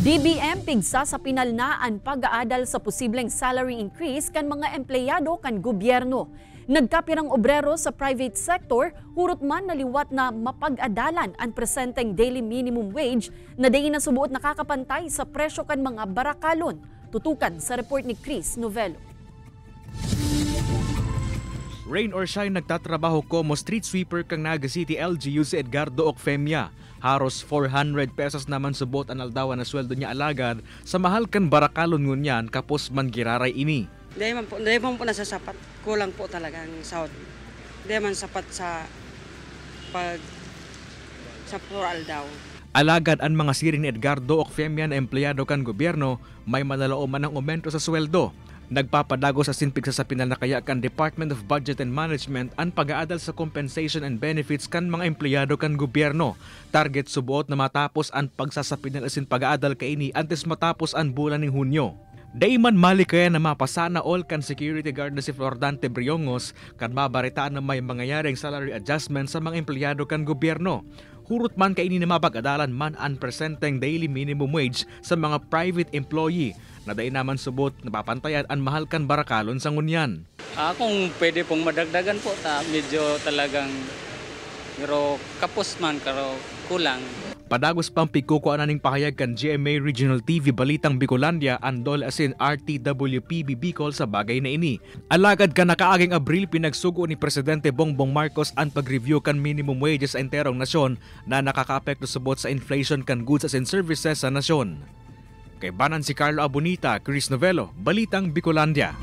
DBM pigsa sa pinalnaan pag-aadal sa posibleng salary increase kan mga empleyado kan gobyerno. Nagkapirang obrero sa private sector, hurot man naliwat na mapag-adalan ang presenteng daily minimum wage na dahi na subuot nakakapantay sa presyo kan mga barakalon. Tutukan sa report ni Chris Novelo. Rain or shine, nagtatrabaho ko mo street sweeper kang Naga City LGU si Edgardo Ocfemia. Haros 400 pesos naman subot ang aldawan na sweldo niya alagad sa mahal kan barakalon ngunyan kapos man giraray ini. Hindi man po nasasapat. Kulang po talaga ang sahod. Hindi man sapat sa plural daw. Alagad ang mga siring ni Edgardo Ocfemia na empleyado kan gobyerno may manalao man ng aumento sa sweldo. Nagpapadago sa sinpig sa pinanakaya kan Department of Budget and Management ang pag-aadal sa compensation and benefits kan mga empleyado kan gobyerno. Target subuot na matapos ang pagsasapinal asin pag-aadal kaini antes matapos ang bulan ng Hunyo. Daiman mali kaya na mapasana all kan security guard na si Flordante Briongos kan mabaritaan na may mangyayaring salary adjustment sa mga empleyado kan gobyerno. Hurot man kaini na mapag-adalan man ang presenteng daily minimum wage sa mga private employee na dahil naman subot napapantayan ang mahal kan barakalon sa ngunyan. Kung pwede pong madagdagan po, medyo talagang pero kapos man, pero kulang. Padagos pang pikukuan na ning pahayag kan GMA Regional TV Balitang Bicolandia andol asin RTWPB Bicol sa bagay na ini. Alagad ka nakaaging Abril pinagsugo ni Presidente Bongbong Marcos ang pag-review kan minimum wages sa enterong nasyon na nakakaapekto subot sa inflation kan goods asin services sa nasyon. Kay banan si Carlo Abonita, Chris Novelo, Balitang Bicolandia.